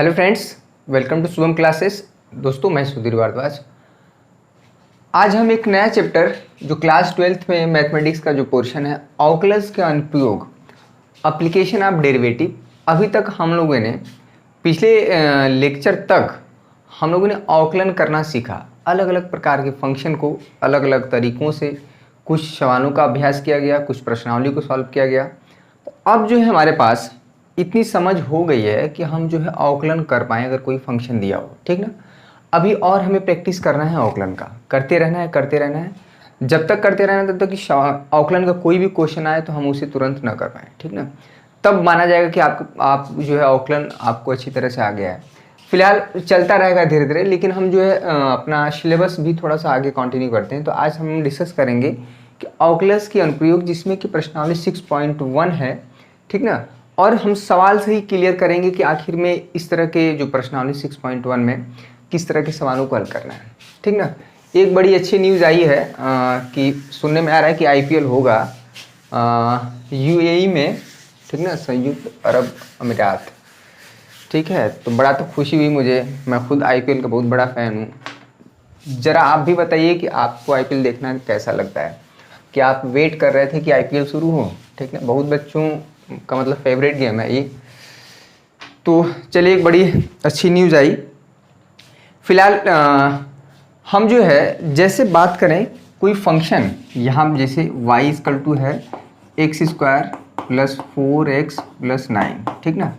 Hello friends, welcome to Shubham classes. दोस्तों, मैं सुधीर भारद्वाज। आज हम एक नया चैप्टर जो क्लास 12th में मैथमेटिक्स का जो पोर्शन है, अवकलज के अनुप्रयोग, एप्लीकेशन ऑफ डेरिवेटिव। अभी तक हम लोगों ने पिछले लेक्चर तक हम लोगों ने अवकलन करना सीखा। अलग अलग प्रकार के फंक्शन को अलग अलग तरीक़ों से कुछ सवालों का अभ्यास किया गया, कुछ प्रश्नावली को सॉल्व किया गया। तो अब जो है हमारे पास इतनी समझ हो गई है कि हम जो है अवकलन कर पाएँ अगर कोई फंक्शन दिया हो, ठीक ना। अभी और हमें प्रैक्टिस करना है अवकलन का, करते रहना है। जब तक करते रहना है तब तक कि अवकलन का कोई भी क्वेश्चन आए तो हम उसे तुरंत ना कर पाएँ, ठीक ना। तब माना जाएगा कि आप जो है अवकलन आपको अच्छी तरह से आ गया है। फिलहाल चलता रहेगा धीरे धीरे, लेकिन हम जो है अपना सिलेबस भी थोड़ा सा आगे कंटिन्यू करते हैं। तो आज हम डिस्कस करेंगे कि अवकलज के अनुप्रयोग, जिसमें कि प्रश्नावली 6.1 है, ठीक ना। और हम सवाल से ही क्लियर करेंगे कि आखिर में इस तरह के जो प्रश्नावली 6.1 में किस तरह के सवालों को हल करना है, ठीक ना। एक बड़ी अच्छी न्यूज़ आई है कि सुनने में आ रहा है कि आईपीएल होगा यूएई में, ठीक ना, संयुक्त अरब अमीरात, ठीक है। तो बड़ा तो खुशी हुई मुझे, मैं खुद आईपीएल का बहुत बड़ा फ़ैन हूँ। ज़रा आप भी बताइए कि आपको आईपीएल देखना कैसा लगता है। कि आप वेट कर रहे थे कि आईपीएल शुरू हो, ठीक ना। बहुत बच्चों का मतलब फेवरेट गेम है ये। तो चलिए, एक बड़ी अच्छी न्यूज़ आई। फिलहाल हम जो है जैसे बात करें कोई फंक्शन, यहाँ जैसे y इक्वल टू है x² + 4x + 9, ठीक ना।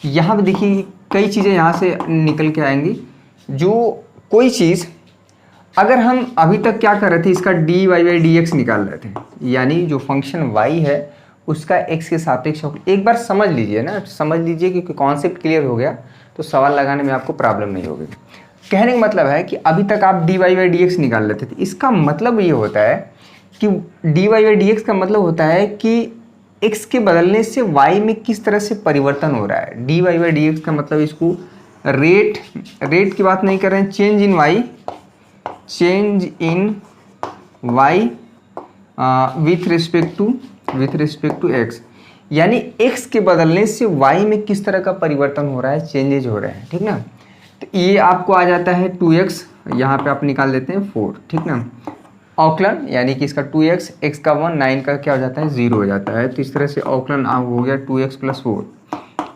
यहाँ पे देखिए कई चीज़ें यहाँ से निकल के आएंगी। जो कोई चीज़ अगर हम अभी तक क्या कर रहे थे, इसका dy/dx निकाल रहे थे, यानी जो फंक्शन y है उसका x के सापेक्ष। एक बार समझ लीजिए ना, समझ लीजिए कि कॉन्सेप्ट क्लियर हो गया तो सवाल लगाने में आपको प्रॉब्लम नहीं होगी। कहने का मतलब है कि अभी तक आप dy/dx निकाल लेते थे। इसका मतलब ये होता है कि dy/dx का मतलब होता है कि x के बदलने से y में किस तरह से परिवर्तन हो रहा है। dy/dx का मतलब, इसको रेट की बात नहीं कर रहे हैं, change in y with respect to x, यानी x के बदलने से y में किस तरह का परिवर्तन हो रहा है, चेंजेज हो रहे हैं, ठीक ना। तो ये आपको आ जाता है 2x, यहाँ पे आप निकाल देते हैं 4, ठीक ना। अवकलन यानी कि इसका 2x, x का 1, 9 का क्या हो जाता है, 0 हो जाता है। तो इस तरह से अवकलन हो गया 2x + 4।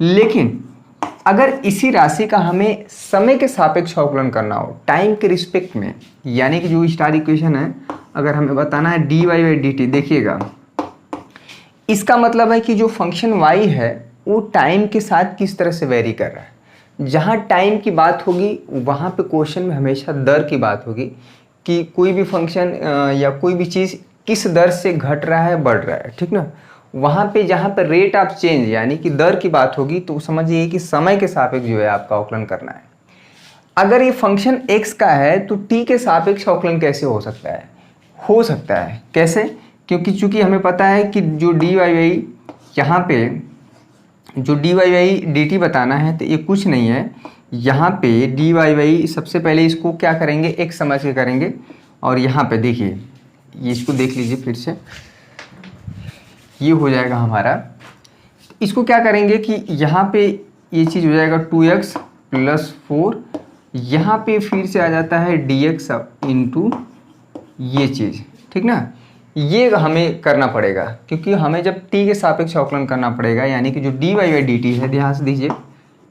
लेकिन अगर इसी राशि का हमें समय के सापेक्ष अवकलन करना हो, टाइम के रिस्पेक्ट में, यानी कि जो स्टार इक्वेशन है, अगर हमें बताना है dy/dt, देखिएगा इसका मतलब है कि जो फंक्शन y है वो टाइम के साथ किस तरह से वेरी कर रहा है। जहाँ टाइम की बात होगी वहाँ पे क्वेश्चन में हमेशा दर की बात होगी कि कोई भी फंक्शन या कोई भी चीज़ किस दर से घट रहा है, बढ़ रहा है, ठीक ना। वहाँ पे जहाँ पे रेट ऑफ चेंज यानी कि दर की बात होगी तो समझिए कि समय के सापेक्ष जो है आपका अवकलन करना है। अगर ये फंक्शन x का है तो t के सापेक्ष अवकलन कैसे हो सकता है? हो सकता है कैसे? क्योंकि चूंकि हमें पता है कि जो dy/y यहाँ पे जो dy/dt बताना है तो ये कुछ नहीं है। यहाँ पे dy/y सबसे पहले इसको क्या करेंगे, x समझ के करेंगे। और यहाँ पे देखिए, ये इसको देख लीजिए फिर से, ये हो जाएगा हमारा। इसको क्या करेंगे कि यहाँ पे ये चीज़ हो जाएगा 2x + 4, यहाँ पे फिर से आ जाता है dx इंटू ये चीज़, ठीक ना। ये हमें करना पड़ेगा क्योंकि हमें जब t के सापेक्ष अवकलन करना पड़ेगा, यानी कि जो dy/dt है, ध्यान से दीजिए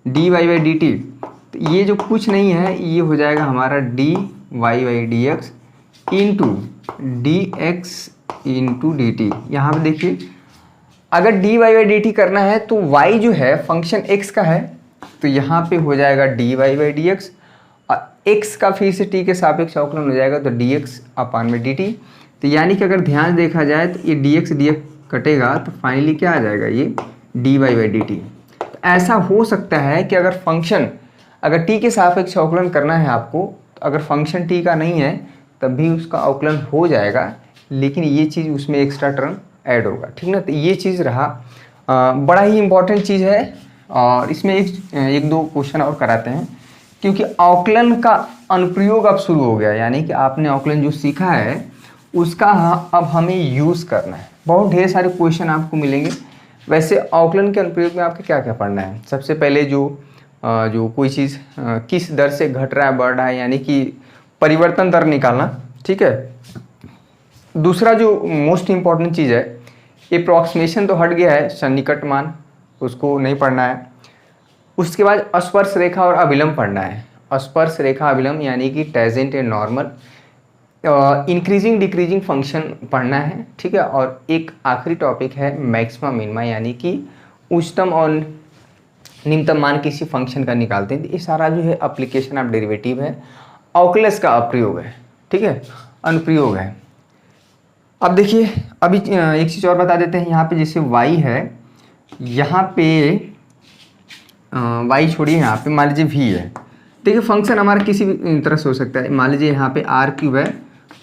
dy/dt, तो ये जो कुछ नहीं है ये हो जाएगा हमारा dy/dx into dx into dt। यहाँ पे देखिए, अगर dy/dt करना है तो y जो है फंक्शन x का है, तो यहाँ पे हो जाएगा dy/dx, और x का फिर से t के सापेक्ष अवकलन हो जाएगा तो dx/dt। तो यानी कि अगर ध्यान देखा जाए तो ये dx कटेगा तो फाइनली क्या आ जाएगा, ये dy/dt। तो ऐसा हो सकता है कि अगर फंक्शन, अगर t के सापेक्ष अवकलन करना है आपको, तो अगर फंक्शन t का नहीं है तब भी उसका अवकलन हो जाएगा, लेकिन ये चीज़ उसमें एक्स्ट्रा टर्म ऐड होगा, ठीक ना। तो ये चीज़ रहा, बड़ा ही इम्पोर्टेंट चीज़ है। और इसमें एक दो क्वेश्चन और कराते हैं, क्योंकि अवकलन का अनुप्रयोग अब शुरू हो गया, यानी कि आपने अवकलन जो सीखा है उसका अब हमें यूज़ करना है। बहुत ढेर सारे क्वेश्चन आपको मिलेंगे। वैसे अवकलन के अनुप्रयोग में आपको क्या क्या पढ़ना है, सबसे पहले जो जो कोई चीज़ किस दर से घट रहा है बढ़ रहा है, यानी कि परिवर्तन दर निकालना। ठीक है। दूसरा जो मोस्ट इम्पॉर्टेंट चीज़ है, एप्रोक्सीमेशन तो हट गया है, सन्निकट मान उसको नहीं पढ़ना है। उसके बाद स्पर्श रेखा और अभिलंब पढ़ना है। स्पर्श रेखा अभिलंब यानी कि tangent and normal, increasing decreasing function पढ़ना है। ठीक है। और एक आखिरी टॉपिक है मैक्सिमा मिनिमा, यानी कि उच्चतम और निम्नतम मान किसी फंक्शन का निकालते हैं। ये सारा जो है एप्लीकेशन ऑफ डेरिवेटिव है, ऑकलस का अप्रयोग है। ठीक है, अनुप्रयोग है। अब देखिए, अभी एक चीज़ और बता देते हैं। यहाँ पे जैसे y है, यहाँ पे y छोड़िए, यहाँ पे मान लीजिए v है। देखिए फंक्शन हमारा किसी भी तरह से हो सकता है। मान लीजिए यहाँ पे r³ है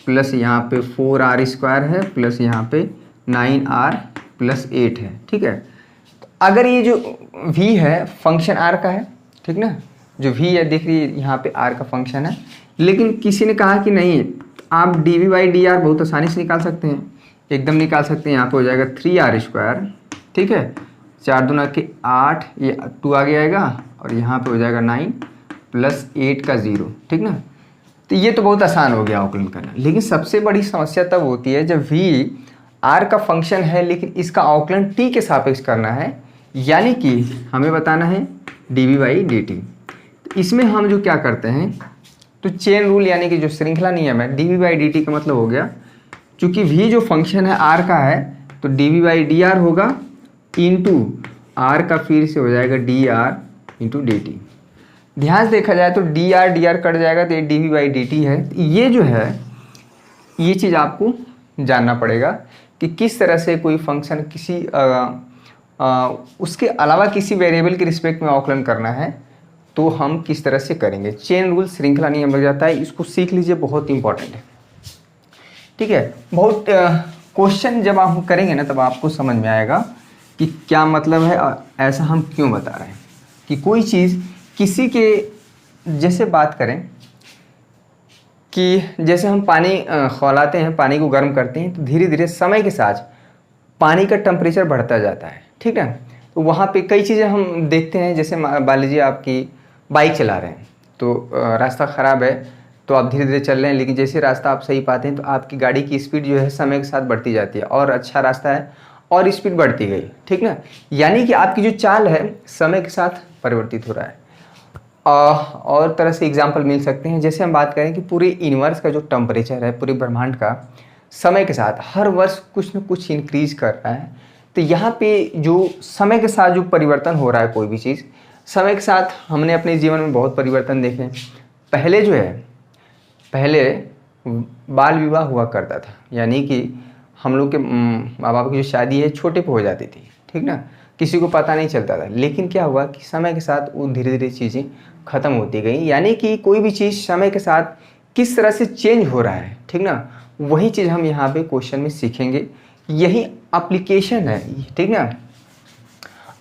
प्लस यहाँ पे 4r² है प्लस यहाँ पे 9r + 8 है। ठीक है। अगर ये जो v है फंक्शन r का है, ठीक ना, जो v है देख रही यहाँ पे r का फंक्शन है, लेकिन किसी ने कहा कि नहीं आप dv/dr बहुत आसानी से निकाल सकते हैं, एकदम निकाल सकते हैं। यहाँ पे हो जाएगा 3r²। ठीक है, 4 दूना के 8, ये 2 आगे आएगा और यहाँ पे हो जाएगा 9 + 8 का 0। ठीक ना, तो ये तो बहुत आसान हो गया अवकलन करना। लेकिन सबसे बड़ी समस्या तब होती है जब v r का फंक्शन है लेकिन इसका अवकलन t के सापेक्ष करना है, यानी कि हमें बताना है dv/dt। तो इसमें हम जो क्या करते हैं, तो चेन रूल यानी कि जो श्रृंखला नियम है, dv/dt का मतलब हो गया, चूंकि v जो फंक्शन है r का है तो dv/dr होगा इंटू r का फिर से हो जाएगा dr इंटू dt। ध्यान से देखा जाए तो dr कट जाएगा तो ये dv/dt है। ये जो है ये चीज़ आपको जानना पड़ेगा कि किस तरह से कोई फंक्शन किसी उसके अलावा किसी वेरिएबल के रिस्पेक्ट में अवकलन करना है तो हम किस तरह से करेंगे। चेन रूल श्रृंखला नियम लग जाता है, इसको सीख लीजिए, बहुत इंपॉर्टेंट है। ठीक है, बहुत क्वेश्चन जब आप करेंगे ना तब आपको समझ में आएगा कि क्या मतलब है, ऐसा हम क्यों बता रहे हैं। कि कोई चीज़ किसी के जैसे बात करें कि जैसे हम पानी खौलाते हैं, पानी को गर्म करते हैं, तो धीरे धीरे समय के साथ पानी का टेम्परेचर बढ़ता जाता है। ठीक है, तो वहाँ पे कई चीज़ें हम देखते हैं। जैसे मान लीजिए आपकी बाइक चला रहे हैं तो रास्ता ख़राब है तो आप धीरे धीरे चल रहे हैं, लेकिन जैसे रास्ता आप सही पाते हैं तो आपकी गाड़ी की स्पीड जो है समय के साथ बढ़ती जाती है, और अच्छा रास्ता है और स्पीड बढ़ती गई। ठीक ना, यानी कि आपकी जो चाल है समय के साथ परिवर्तित हो रहा है। और तरह से एग्जाम्पल मिल सकते हैं। जैसे हम बात करें कि पूरे यूनिवर्स का जो टेम्परेचर है, पूरे ब्रह्मांड का, समय के साथ हर वर्ष कुछ न कुछ इंक्रीज कर रहा है। तो यहाँ पे जो समय के साथ जो परिवर्तन हो रहा है, कोई भी चीज़ समय के साथ, हमने अपने जीवन में बहुत परिवर्तन देखे। पहले जो है, पहले बाल विवाह हुआ करता था, यानी कि हम लोग के माँ बाप की जो शादी है छोटे पे हो जाती थी। ठीक ना, किसी को पता नहीं चलता था। लेकिन क्या हुआ कि समय के साथ वो धीरे धीरे चीज़ें ख़त्म होती गई, यानी कि कोई भी चीज़ समय के साथ किस तरह से चेंज हो रहा है। ठीक ना, वही चीज़ हम यहाँ पे क्वेश्चन में सीखेंगे, यही एप्लीकेशन है। ठीक ना,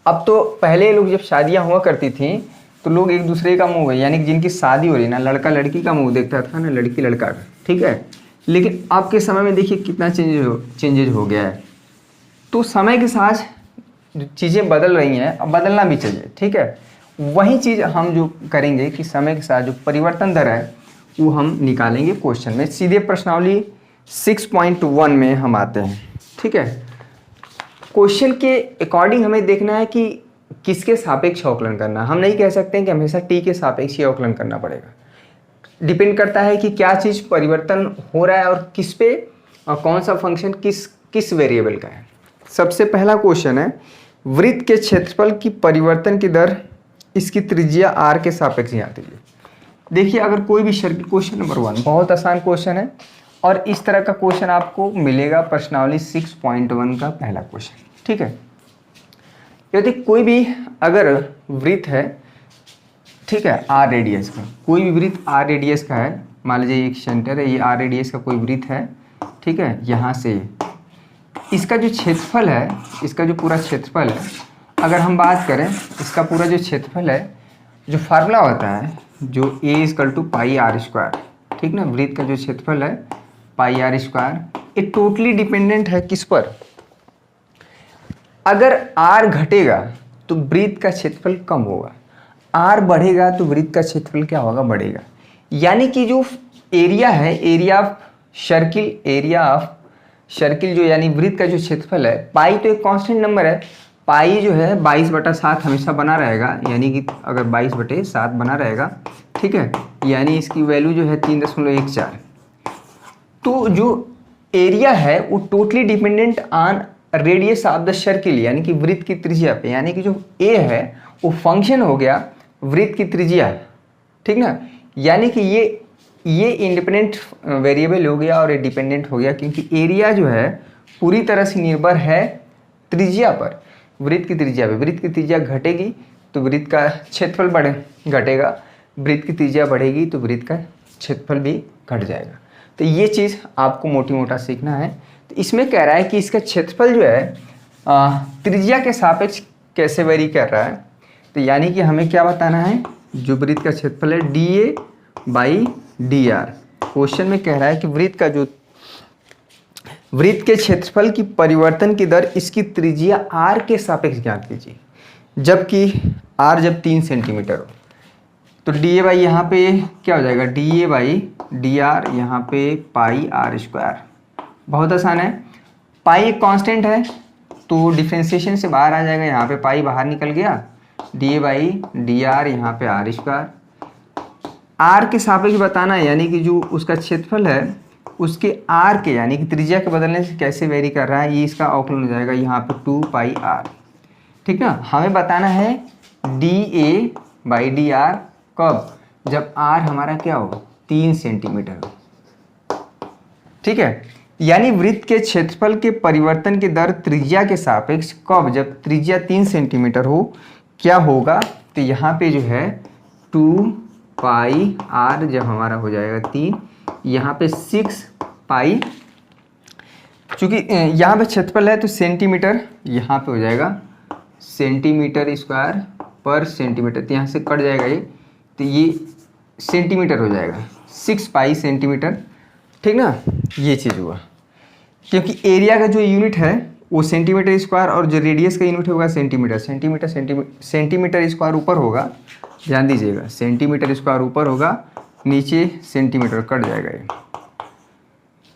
अब तो पहले लोग जब शादियाँ हुआ करती थी तो लोग एक दूसरे का मुँह, यानी कि जिनकी शादी हो रही ना, लड़का लड़की का मुँह देखता था ना, लड़की लड़का का। ठीक है, लेकिन अब के समय में देखिए कितना चेंजेज हो गया है। तो समय के साथ जो चीज़ें बदल रही हैं, अब बदलना भी चाहिए। ठीक है, वही चीज़ हम जो करेंगे कि समय के साथ जो परिवर्तन दर है वो हम निकालेंगे क्वेश्चन में। सीधे प्रश्नावली 6.1 में हम आते हैं। ठीक है, क्वेश्चन के अकॉर्डिंग हमें देखना है कि किसके सापेक्ष अवकलन करना। हम नहीं कह सकते हैं कि हमेशा टी के सापेक्ष ही अवकलन करना पड़ेगा। डिपेंड करता है कि क्या चीज़ परिवर्तन हो रहा है और किस पे, और कौन सा फंक्शन किस वेरिएबल का है। सबसे पहला क्वेश्चन है, वृत्त के क्षेत्रफल की परिवर्तन की दर इसकी त्रिज्या r के सापेक्ष यहाँ दीजिए। देखिए, अगर कोई भी सर्किट, क्वेश्चन नंबर 1 बहुत आसान क्वेश्चन है और इस तरह का क्वेश्चन आपको मिलेगा प्रश्नावली 6.1 का पहला क्वेश्चन। ठीक है, यदि कोई भी अगर वृत्त है, ठीक है, r रेडियस का, कोई भी वृत्त r रेडियस का है, मान लीजिए एक सेंटर है, ये r रेडियस का कोई वृत्त है। ठीक है, यहाँ से इसका जो क्षेत्रफल है, इसका जो पूरा क्षेत्रफल है, अगर हम बात करें इसका पूरा जो क्षेत्रफल है, जो फार्मूला होता है जो a = πr²। ठीक ना, वृत्त का जो क्षेत्रफल है πr², ये टोटली डिपेंडेंट है किस पर, अगर r घटेगा तो वृत्त का क्षेत्रफल कम होगा, आर बढ़ेगा तो वृत्त का क्षेत्रफल क्या होगा, बढ़ेगा। यानी कि जो एरिया है, एरिया ऑफ सर्किल जो यानी वृत्त का जो क्षेत्रफल है, पाई तो एक कांस्टेंट नंबर है, पाई जो है 22/7 हमेशा बना रहेगा, यानी कि अगर 22/7 बना रहेगा, ठीक है, यानी इसकी वैल्यू जो है 3.14। तो जो एरिया है वो totally dependent on radius of the circle, यानी कि वृत्त की त्रिज्या पे, यानी कि जो ए है वो फंक्शन हो गया वृत्त की त्रिज्या, ठीक ना। यानी कि ये इंडिपेंडेंट वेरिएबल हो गया और ये डिपेंडेंट हो गया, क्योंकि एरिया जो है पूरी तरह से निर्भर है त्रिज्या पर, वृत्त की त्रिज्या पे। वृत्त की त्रिज्या घटेगी तो वृत्त का क्षेत्रफल घटेगा, वृत्त की त्रिज्या बढ़ेगी तो वृत्त का क्षेत्रफल भी घट जाएगा। तो ये चीज़ आपको मोटी मोटा सीखना है। तो इसमें कह रहा है कि इसका क्षेत्रफल जो है त्रिज्या के सापेक्ष कैसे वेरी कर रहा है। तो यानी कि हमें क्या बताना है, जो वृत्त का क्षेत्रफल है dA/dr। क्वेश्चन में कह रहा है कि वृत्त के क्षेत्रफल की परिवर्तन की दर इसकी त्रिज्या r के सापेक्ष ज्ञात कीजिए, जबकि r जब 3 सेंटीमीटर हो। तो dA/ यहाँ पे क्या हो जाएगा, dA/dr यहाँ पे पाई r²। बहुत आसान है, पाई एक कांस्टेंट है तो डिफ्रेंशिएशन से बाहर आ जाएगा, यहाँ पे पाई बाहर निकल गया, dA/dr यहाँ पे r²। r के सापेक्ष बताना है, यानी कि जो उसका क्षेत्रफल है उसके r के, यानी कि त्रिज्या के बदलने से कैसे वेरी कर रहा है, ये इसका अवकलन हो जाएगा यहाँ पे 2πr, ठीक ना। हमें बताना है dA/dr कब, जब r हमारा क्या हो, 3 सेंटीमीटर हो, ठीक है। यानी वृत्त के क्षेत्रफल के परिवर्तन की दर त्रिज्या के सापेक्ष कब, जब त्रिज्या 3 सेंटीमीटर हो, क्या होगा। तो यहाँ पे जो है 2πr जब हमारा हो जाएगा 3, यहाँ पे 6π, चूँकि यहाँ पे क्षेत्रफल है तो सेंटीमीटर, यहाँ पे हो जाएगा cm²/सेंटीमीटर, तो यहाँ से कट जाएगा ये, तो ये सेंटीमीटर हो जाएगा, 6π सेंटीमीटर, ठीक ना। ये चीज़ हुआ, क्योंकि एरिया का जो यूनिट है वो सेंटीमीटर² और जो रेडियस का यूनिट होगा सेंटीमीटर² ऊपर होगा, ध्यान दीजिएगा, सेंटीमीटर² ऊपर होगा, नीचे सेंटीमीटर, कट जाएगा ये,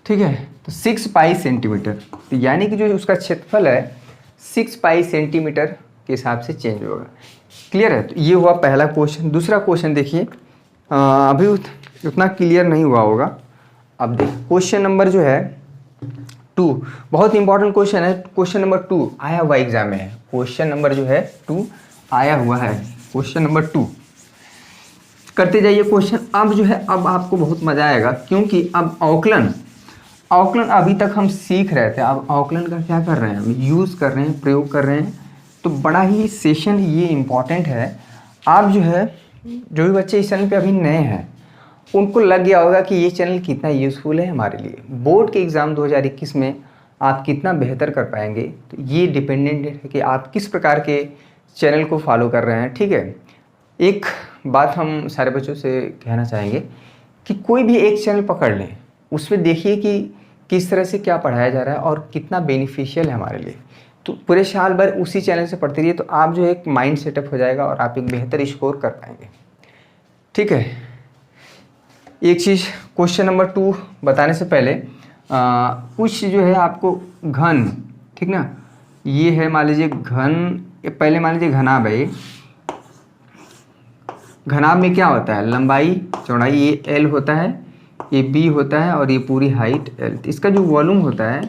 ठीक है। तो 6π सेंटीमीटर, तो यानी कि जो उसका क्षेत्रफल है 6π सेंटीमीटर के हिसाब से चेंज होगा। क्लियर है। तो ये हुआ पहला क्वेश्चन। दूसरा क्वेश्चन देखिए, अभी उतना क्लियर नहीं हुआ होगा। अब देखिए क्वेश्चन नंबर जो है 2, बहुत इंपॉर्टेंट क्वेश्चन है। क्वेश्चन नंबर 2 आया हुआ एग्जाम में है, क्वेश्चन नंबर जो है 2 आया हुआ है, क्वेश्चन नंबर 2 करते जाइए क्वेश्चन। अब जो है अब आपको बहुत मजा आएगा, क्योंकि अब अवकलन अभी तक हम सीख रहे थे, अब अवकलन का क्या कर रहे हैं, हम यूज़ कर रहे हैं, प्रयोग कर रहे हैं। तो बड़ा ही सेशन ये इम्पॉर्टेंट है। आप जो है, जो भी बच्चे इस चैनल पे अभी नए हैं उनको लग गया होगा कि ये चैनल कितना यूज़फुल है हमारे लिए, बोर्ड के एग्ज़ाम 2021 में आप कितना बेहतर कर पाएंगे। तो ये डिपेंडेंट है कि आप किस प्रकार के चैनल को फॉलो कर रहे हैं, ठीक है। एक बात हम सारे बच्चों से कहना चाहेंगे कि कोई भी एक चैनल पकड़ लें, उसमें देखिए कि किस तरह से क्या पढ़ाया जा रहा है और कितना बेनिफिशियल है हमारे लिए। तो पूरे साल भर उसी चैनल से पढ़ते रहिए, तो आप जो एक माइंड सेटअप हो जाएगा और आप एक बेहतर स्कोर कर पाएंगे, ठीक है। एक चीज़ क्वेश्चन नंबर 2 बताने से पहले कुछ जो है आपको घन, ठीक ना, ये है मान लीजिए घन, पहले मान लीजिए घनाभ है। घनाभ में क्या होता है, लंबाई चौड़ाई ये L होता है, ये B होता है और ये पूरी हाइट L। इसका जो वॉल्यूम होता है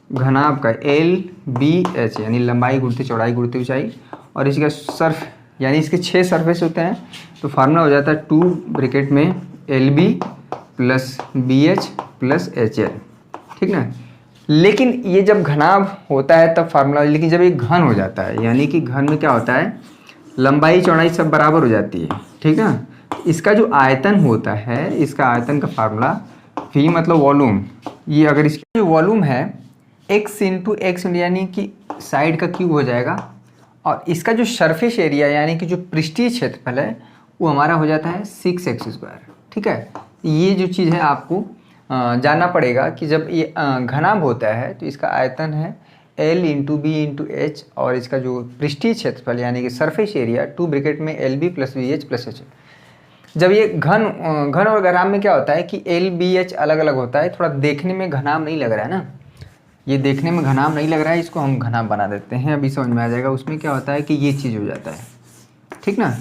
घनाभ का LBH, यानी लंबाई गुणित चौड़ाई गुणित ऊंचाई, और इसका सर्फ यानी इसके 6 सरफेस होते हैं। तो फार्मूला हो जाता है 2 ब्रैकेट में LB + BH + HL, ठीक ना। लेकिन ये जब घनाभ होता है तब फार्मूला, लेकिन जब ये घन हो जाता है, यानी कि घन में क्या होता है, लंबाई चौड़ाई सब बराबर हो जाती है, ठीक है। इसका जो आयतन होता है, इसका आयतन का फार्मूला V मतलब वॉल्यूम, ये अगर इसका जो वॉल्यूम है x × x यानी कि साइड का क्यूब हो जाएगा, और इसका जो सरफेस एरिया यानी कि जो पृष्ठीय क्षेत्रफल है वो हमारा हो जाता है 6x², ठीक है। ये जो चीज़ है आपको जानना पड़ेगा कि जब ये घनाभ होता है तो इसका आयतन है L into B into H, और इसका जो पृष्ठीय क्षेत्रफल यानी कि सरफेस एरिया 2 ब्रैकेट में L B plus B H plus H. जब ये घन और घनाभ में क्या होता है कि एल बी एच अलग अलग होता है, थोड़ा देखने में घनाभ नहीं लग रहा है ना, ये देखने में घनाभ नहीं लग रहा है, इसको हम घनाभ बना देते हैं, अभी समझ में आ जाएगा। उसमें क्या होता है कि ये चीज़ हो जाता है, ठीक ना,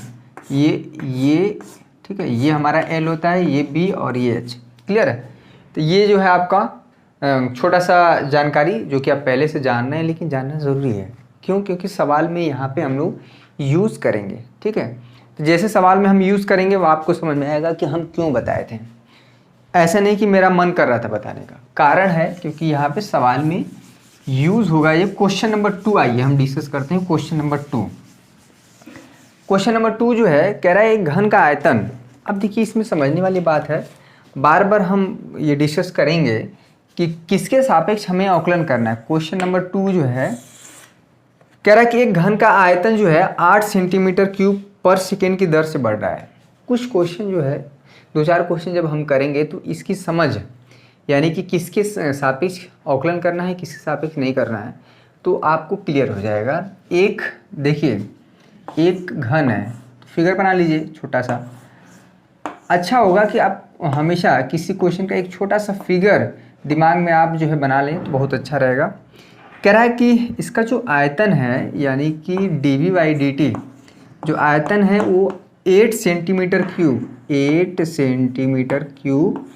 ये ठीक है, ये हमारा एल होता है, ये बी और ये एच, क्लियर है। तो ये जो है आपका छोटा सा जानकारी जो कि आप पहले से जान रहे हैं, लेकिन जानना ज़रूरी है। क्यों? क्योंकि सवाल में यहाँ पे हम लोग यूज़ करेंगे, ठीक है। तो जैसे सवाल में हम यूज़ करेंगे वो आपको समझ में आएगा कि हम क्यों बताए थे। ऐसा नहीं कि मेरा मन कर रहा था बताने का, कारण है क्योंकि यहाँ पे सवाल में यूज़ होगा। ये क्वेश्चन नंबर 2 आइए हम डिस्कस करते हैं। क्वेश्चन नंबर 2, क्वेश्चन नंबर 2 जो है कह रहा है एक घन का आयतन। अब देखिए इसमें समझने वाली बात है, बार बार हम ये डिस्कस करेंगे कि किसके सापेक्ष हमें अवकलन करना है। क्वेश्चन नंबर 2 जो है कह रहा है कि एक घन का आयतन जो है 8 सेंटीमीटर क्यूब पर सेकेंड की दर से बढ़ रहा है। कुछ क्वेश्चन जो है 2-4 क्वेश्चन जब हम करेंगे तो इसकी समझ यानी कि किसके सापेक्ष अवकलन करना है, किसके सापेक्ष नहीं करना है, तो आपको क्लियर हो जाएगा। एक देखिए, एक घन है, फिगर बना लीजिए छोटा सा। अच्छा होगा कि आप हमेशा किसी क्वेश्चन का एक छोटा सा फिगर दिमाग में आप जो है बना लें तो बहुत अच्छा रहेगा। कह रहा है कि इसका जो आयतन है यानी कि dv बाई dt, जो आयतन है वो 8 सेंटीमीटर क्यूब, 8 सेंटीमीटर क्यूब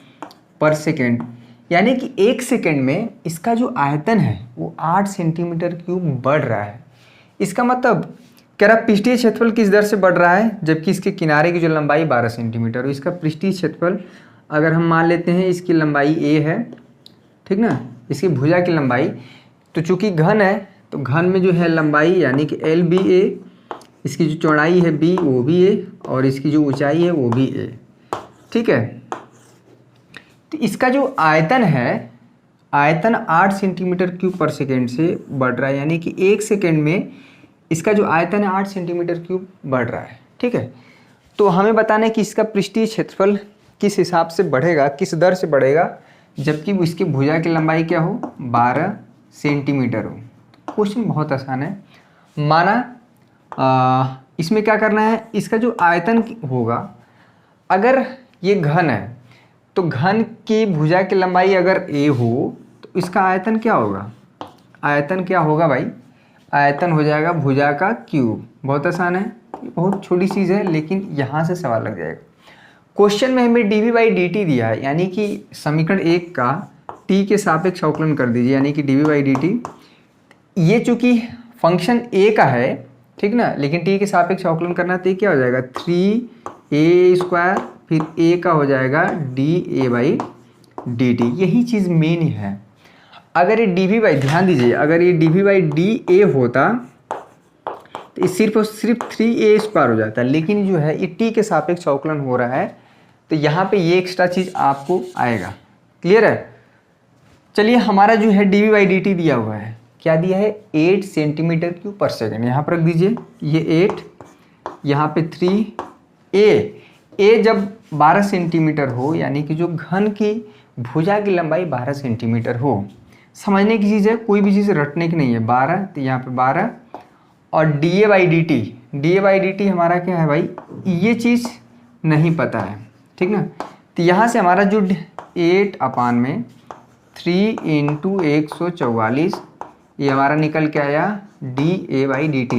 पर सेकेंड, यानी कि 1 सेकेंड में इसका जो आयतन है वो 8 सेंटीमीटर क्यूब बढ़ रहा है। इसका मतलब कह रहा पृष्ठीय क्षेत्रफल किस दर से बढ़ रहा है, जबकि इसके किनारे की जो लंबाई 12 सेंटीमीटर हो। इसका पृष्ठीय क्षेत्रफल अगर हम मान लेते हैं इसकी लंबाई a है, ठीक ना, इसकी भुजा की लंबाई, तो चूंकि घन है तो घन में जो है लंबाई यानी कि एल बी ए, इसकी जो चौड़ाई है बी वो भी ए, और इसकी जो ऊंचाई है वो भी ए, ठीक है। तो इसका जो आयतन है, आयतन 8 सेंटीमीटर क्यूब पर सेकेंड से बढ़ रहा है, यानी कि 1 सेकेंड में इसका जो आयतन है 8 सेंटीमीटर क्यूब बढ़ रहा है, ठीक है। तो हमें बताना है कि इसका पृष्ठीय क्षेत्रफल किस हिसाब से बढ़ेगा, किस दर से बढ़ेगा, जबकि इसकी भुजा की लंबाई क्या हो, 12 सेंटीमीटर हो। क्वेश्चन बहुत आसान है। माना इसमें क्या करना है, इसका जो आयतन होगा, अगर ये घन है तो घन की भुजा की लंबाई अगर a हो तो इसका आयतन क्या होगा, आयतन क्या होगा भाई, आयतन हो जाएगा भुजा का क्यूब। बहुत आसान है, बहुत छोटी चीज़ है, लेकिन यहाँ से सवाल लग जाएगा। क्वेश्चन में हमें dv बाई dt दिया है, यानी कि समीकरण 1 का t के सापेक्ष अवकलन कर दीजिए, यानी कि dv बाई dt। ये चूंकि फंक्शन a का है, ठीक ना, लेकिन t के सापेक्ष अवकलन करना तो ये क्या हो जाएगा 3a², फिर a का हो जाएगा da बाई dt। यही चीज़ मेन है। अगर ये dv बाई, ध्यान दीजिए, अगर ये dv बाई da होता तो ये सिर्फ और सिर्फ 3a² हो जाता है, लेकिन जो है ये t के सापेक्ष अवकलन हो रहा है तो यहाँ पे ये एक्स्ट्रा चीज़ आपको आएगा। क्लियर है। चलिए, हमारा जो है dv बाई dt दिया हुआ है, क्या दिया है 8 सेंटीमीटर क्यूब पर सेकेंड, यहाँ पर रख दीजिए, ये 8, यहाँ पे 3a जब 12 सेंटीमीटर हो, यानी कि जो घन की भुजा की लंबाई 12 सेंटीमीटर हो। समझने की चीज़ है, कोई भी चीज़ रटने की नहीं है। 12 तो यहाँ पे 12, और da बाई dt हमारा क्या है भाई, ये चीज़ नहीं पता है, ठीक ना। तो यहाँ से हमारा जो 8 अपान में 3 इंटू 144, ये हमारा निकल के आया da बाई dt,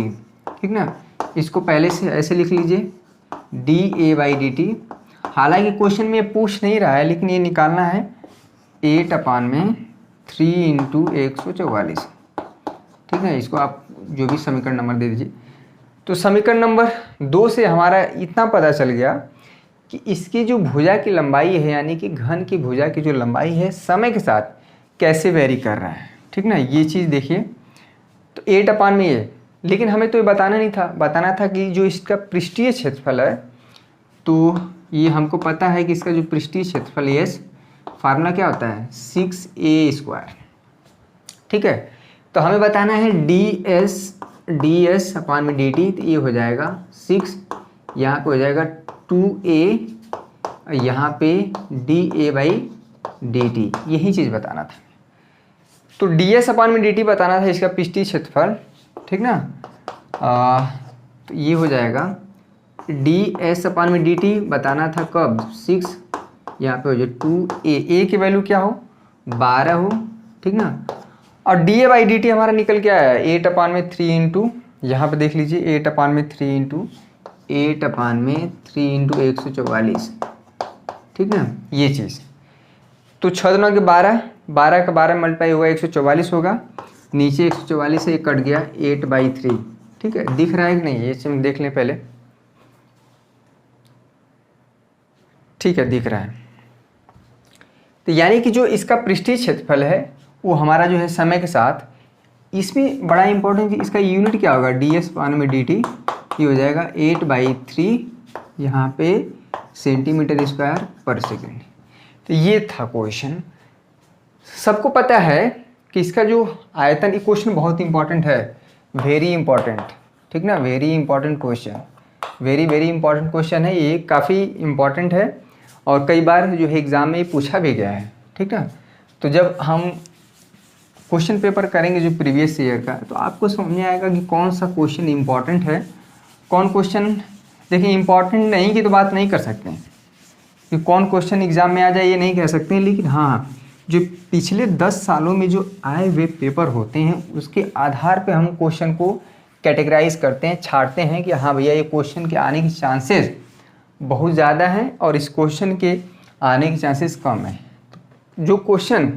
ठीक ना। इसको पहले से ऐसे लिख लीजिए da बाई dt। हालांकि क्वेश्चन में ये पूछ नहीं रहा है, लेकिन ये निकालना है 8 अपान में 3 इंटू 144, ठीक है। इसको आप जो भी समीकरण नंबर दे दीजिए। तो समीकरण नंबर 2 से हमारा इतना पता चल गया कि इसकी जो भुजा की लंबाई है, यानी कि घन की भुजा की जो लंबाई है, समय के साथ कैसे वेरी कर रहा है, ठीक ना। ये चीज़ देखिए, तो 8 अपान में ये, लेकिन हमें तो ये बताना नहीं था, बताना था कि जो इसका पृष्ठीय क्षेत्रफल है, तो ये हमको पता है कि इसका जो पृष्ठीय क्षेत्रफल है, फार्मूला क्या होता है 6a², ठीक है। तो हमें बताना है ds अपान में dt, तो ये हो जाएगा 6, यहाँ पे हो जाएगा 2a, यहाँ पे da बाई dt। यही चीज़ बताना था। तो ds अपान में dt बताना था इसका पृष्ठीय क्षेत्रफल, ठीक ना। तो ये हो जाएगा ds अपान में dt बताना था कब 6, यहाँ पे हो जाए 2a, की वैल्यू क्या हो 12 हो, ठीक ना। और D A by D T हमारा निकल के आया 8 अपान में 3 इंटू, यहाँ पर देख लीजिए 8 अपान में 3 इंटू 8 अपान में 3 इंटू 144, ठीक ना, ये चीज़। तो 6 दूना के 12, 12 का 12 मल्टीप्लाई होगा 144 होगा, नीचे 144 से कट गया 8/3, ठीक है। दिख रहा है कि नहीं, ये चीज देख लें पहले, ठीक है दिख रहा है। तो यानी कि जो इसका पृष्ठीय क्षेत्रफल है वो हमारा जो है समय के साथ, इसमें बड़ा इंपॉर्टेंट कि इसका यूनिट क्या होगा, डी एस अपान में डी टी, ये हो जाएगा 8/3 यहाँ पे सेंटीमीटर स्क्वायर पर सेकेंड। तो ये था क्वेश्चन। सबको पता है कि इसका जो आयतन, ये क्वेश्चन बहुत इंपॉर्टेंट है, वेरी इंपॉर्टेंट, ठीक ना, very important question, very very important question है ये, काफ़ी इंपॉर्टेंट है और कई बार जो है एग्ज़ाम में ये पूछा भी गया है, ठीक ना। तो जब हम क्वेश्चन पेपर करेंगे जो प्रीवियस ईयर का, तो आपको समझ में आएगा कि कौन सा क्वेश्चन इंपॉर्टेंट है, कौन क्वेश्चन, देखिए इंपॉर्टेंट नहीं की तो बात नहीं कर सकते हैं कि कौन क्वेश्चन एग्ज़ाम में आ जाए, ये नहीं कह सकते हैं, लेकिन हाँ जो पिछले 10 सालों में जो आए हुए पेपर होते हैं उसके आधार पे हम क्वेश्चन को कैटेगराइज करते हैं, छांटते हैं कि हाँ भैया ये क्वेश्चन के आने की चांसेस बहुत ज़्यादा हैं और इस क्वेश्चन के आने की चांसेस कम हैं। तो जो क्वेश्चन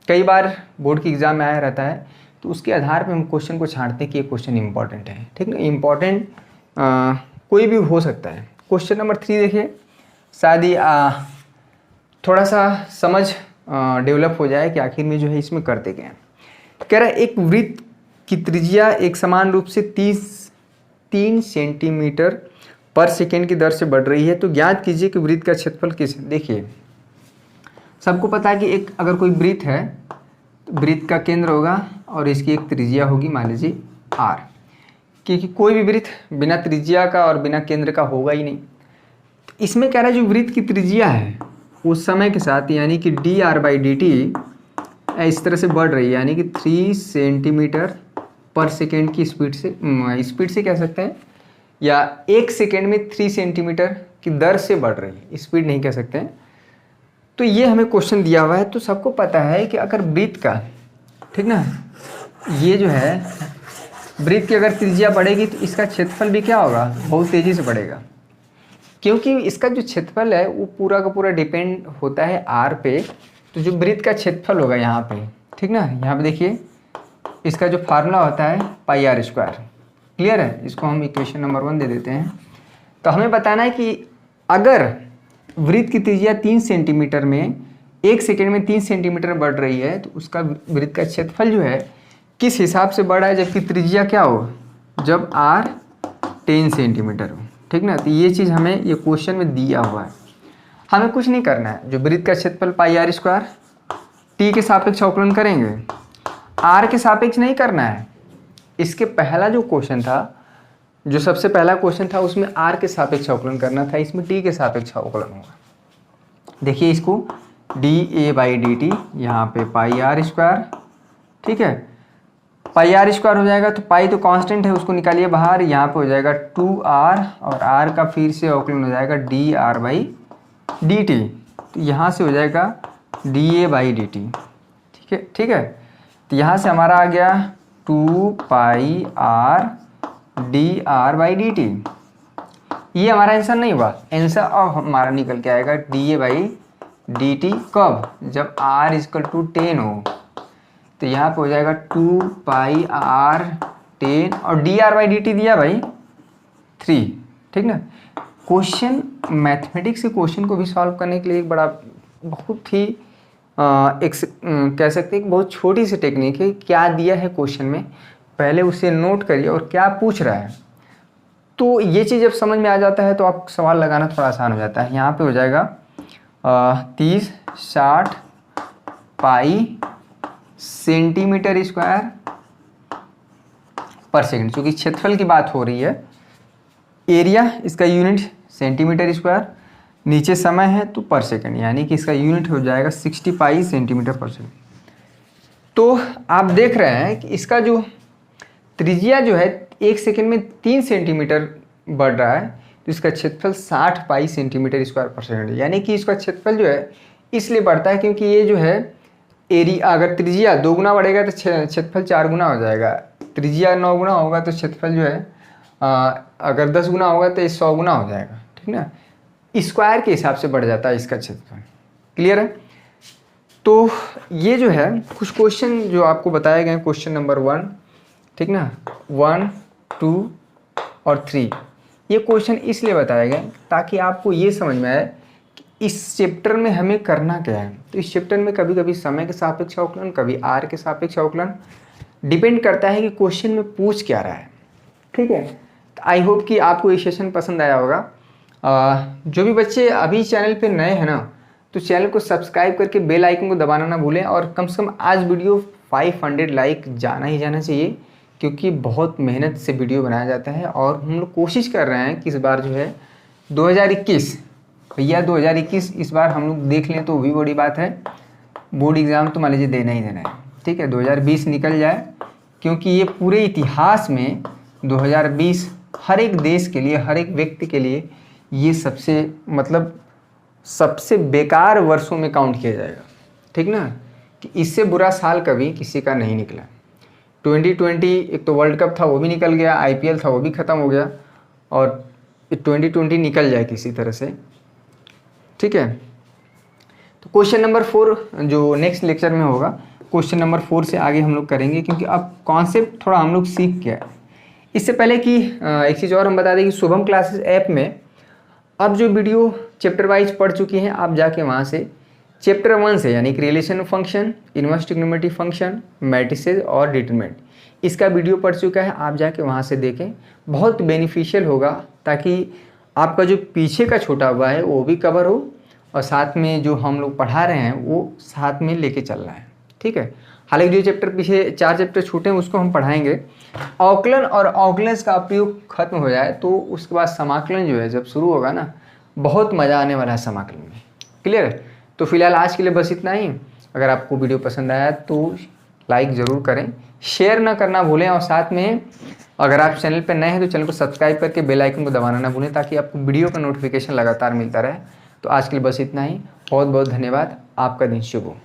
कई बार बोर्ड के एग्ज़ाम में आया रहता है, तो उसके आधार पे हम क्वेश्चन को छांटते हैं कि ये क्वेश्चन इंपॉर्टेंट है, ठीक ना। इंपॉर्टेंट कोई भी हो सकता है। क्वेश्चन नंबर 3 देखिए, शायद ही थोड़ा सा समझ डेवलप हो जाए कि आखिर में जो है इसमें करते क्या हैं। कह रहा है एक वृत्त की त्रिज्या एक समान रूप से 3 सेंटीमीटर पर सेकेंड की दर से बढ़ रही है, तो ज्ञात कीजिए कि वृत्त का क्षेत्रफल किस। देखिए सबको पता है कि एक अगर कोई वृत्त है तो वृत्त का केंद्र होगा और इसकी एक त्रिज्या होगी, मान लीजिए r, क्योंकि कोई भी वृत्त बिना त्रिज्या का और बिना केंद्र का होगा ही नहीं। तो इसमें कह रहा है जो वृत्त की त्रिज्या है उस समय के साथ यानी कि dr/dt इस तरह से बढ़ रही है, यानी कि 3 सेंटीमीटर पर सेकेंड की स्पीड से कह सकते हैं, या 1 सेकेंड में 3 सेंटीमीटर की दर से बढ़ रही है, स्पीड नहीं कह सकते हैं। तो ये हमें क्वेश्चन दिया हुआ है। तो सबको पता है कि अगर वृत्त का, ठीक ना, ये जो है वृत्त की अगर त्रिज्या बढ़ेगी तो इसका क्षेत्रफल भी क्या होगा, बहुत तेज़ी से बढ़ेगा, क्योंकि इसका जो क्षेत्रफल है वो पूरा का पूरा डिपेंड होता है r पे। तो जो वृत्त का क्षेत्रफल होगा यहाँ पे, ठीक ना, यहाँ पे देखिए इसका जो फार्मूला होता है πr², क्लियर है। इसको हम इक्वेशन नंबर 1 दे देते हैं। तो हमें बताना है कि अगर वृत्त की त्रिज्या 3 सेंटीमीटर में 1 सेकेंड में 3 सेंटीमीटर बढ़ रही है, तो उसका वृत्त का क्षेत्रफल जो है किस हिसाब से बढ़ा है, जबकि त्रिज्या क्या हो, जब r 10 सेंटीमीटर हो, ठीक ना। तो ये चीज़ हमें ये क्वेश्चन में दिया हुआ है, हमें कुछ नहीं करना है। जो वृत्त का क्षेत्रफल πr² t के सापेक्ष अवकलन करेंगे, r के सापेक्ष नहीं करना है। इसके पहला जो क्वेश्चन था, जो सबसे पहला क्वेश्चन था, उसमें r के सापेक्ष अवकलन करना था, इसमें t के सापेक्ष अवकलन होगा। देखिए इसको dA/dt यहाँ पे πr², ठीक है, πr² हो जाएगा, तो पाई तो कांस्टेंट है उसको निकालिए बाहर, यहाँ पे हो जाएगा 2r और r का फिर से अवकलन हो जाएगा dr/dt, तो यहाँ से हो जाएगा dA/dt, ठीक है, ठीक है। तो यहाँ से हमारा आ गया 2πr dr/dt। ये हमारा आंसर नहीं हुआ, आंसर अब हमारा निकल के आएगा dA/dt कब, जब r = 10 हो। तो यहाँ पे हो जाएगा 2πr10 और dr/dt दिया भाई 3, ठीक ना। क्वेश्चन मैथमेटिक्स के क्वेश्चन को भी सॉल्व करने के लिए एक बड़ा बहुत ही कह सकते हैं कि बहुत छोटी सी टेक्निक है। क्या दिया है क्वेश्चन में, पहले उसे नोट करिए और क्या पूछ रहा है, तो ये चीज़ जब समझ में आ जाता है तो आप सवाल लगाना थोड़ा आसान हो जाता है। यहाँ पे हो जाएगा 30 60 पाई सेंटीमीटर स्क्वायर पर सेकंड, क्योंकि क्षेत्रफल की बात हो रही है। एरिया इसका यूनिट सेंटीमीटर स्क्वायर, नीचे समय है तो पर सेकंड, यानी कि इसका यूनिट हो जाएगा 60 पाई सेंटीमीटर पर सेकंड। तो आप देख रहे हैं कि इसका जो त्रिज्या जो है 1 सेकंड में 3 सेंटीमीटर बढ़ रहा है, तो इसका क्षेत्रफल 60 पाई सेंटीमीटर स्क्वायर पर सेकंड है। यानी कि इसका क्षेत्रफल जो है इसलिए बढ़ता है क्योंकि ये जो है एरिया, अगर त्रिज्या 2 गुना बढ़ेगा तो क्षेत्रफल 4 गुना हो जाएगा। त्रिज्या 9 गुना होगा तो क्षेत्रफल जो है अगर 10 गुना होगा तो 100 गुना हो जाएगा, ठीक ना। स्क्वायर के हिसाब से बढ़ जाता है इसका क्षेत्रफल। क्लियर है। तो ये जो है कुछ क्वेश्चन जो आपको बताए गए, क्वेश्चन नंबर 1, ठीक ना, 1, 2 और 3, ये क्वेश्चन इसलिए बताए गए ताकि आपको ये समझ में आए कि इस चैप्टर में हमें करना क्या है। तो इस चैप्टर में कभी कभी समय के सापेक्ष अवकलन, कभी आर के सापेक्ष अवकलन, डिपेंड करता है कि क्वेश्चन में पूछ क्या रहा है, ठीक है। तो आई होप कि आपको ये सेशन पसंद आया होगा। जो भी बच्चे अभी चैनल पे नए हैं ना, तो चैनल को सब्सक्राइब करके बेल आइकन को दबाना ना भूलें, और कम से कम आज वीडियो 500 लाइक जाना ही जाना चाहिए, क्योंकि बहुत मेहनत से वीडियो बनाया जाता है। और हम लोग कोशिश कर रहे हैं कि इस बार जो है 2021, भैया 2021 इस बार हम लोग देख लें तो भी बड़ी बात है। बोर्ड एग्ज़ाम तो मान लीजिए देना ही देना है, ठीक है। 2020 निकल जाए, क्योंकि ये पूरे इतिहास में 2020 हर एक देश के लिए, हर एक व्यक्ति के लिए ये सबसे बेकार वर्षों में काउंट किया जाएगा, ठीक ना, कि इससे बुरा साल कभी किसी का नहीं निकला। 2020 एक तो वर्ल्ड कप था वो भी निकल गया, IPL था वो भी ख़त्म हो गया, और 2020 निकल जाए किसी तरह से, ठीक है। तो क्वेश्चन नंबर 4 जो नेक्स्ट लेक्चर में होगा, क्वेश्चन नंबर 4 से आगे हम लोग करेंगे, क्योंकि अब कॉन्सेप्ट थोड़ा हम लोग सीख गया है। इससे पहले कि एक चीज़ और हम बता दें कि शुभम क्लासेस ऐप में अब जो वीडियो चैप्टर वाइज पढ़ चुकी हैं, आप जाके वहाँ से चैप्टर 1 से, यानी कि relation function, inverse trigonometry function, matrices और डिटरमिनेंट, इसका वीडियो पढ़ चुका है, आप जाके वहाँ से देखें। बहुत बेनिफिशियल होगा, ताकि आपका जो पीछे का छोटा हुआ है वो भी कवर हो, और साथ में जो हम लोग पढ़ा रहे हैं वो साथ में लेके चल रहा है, ठीक है। हालांकि जो चैप्टर पीछे 4 चैप्टर छूटे हैं उसको हम पढ़ाएंगे। अवकलन और अवकलज का उपयोग खत्म हो जाए तो उसके बाद समाकलन जो है जब शुरू होगा ना, बहुत मज़ा आने वाला है समाकलन में। क्लियर है। तो फिलहाल आज के लिए बस इतना ही। अगर आपको वीडियो पसंद आया तो लाइक ज़रूर करें, शेयर ना करना भूलें, और साथ में अगर आप चैनल पर नए हैं तो चैनल को सब्सक्राइब करके बेल आइकन को दबाना ना भूलें, ताकि आपको वीडियो का नोटिफिकेशन लगातार मिलता रहे। तो आज के लिए बस इतना ही। बहुत बहुत धन्यवाद। आपका दिन शुभ हो।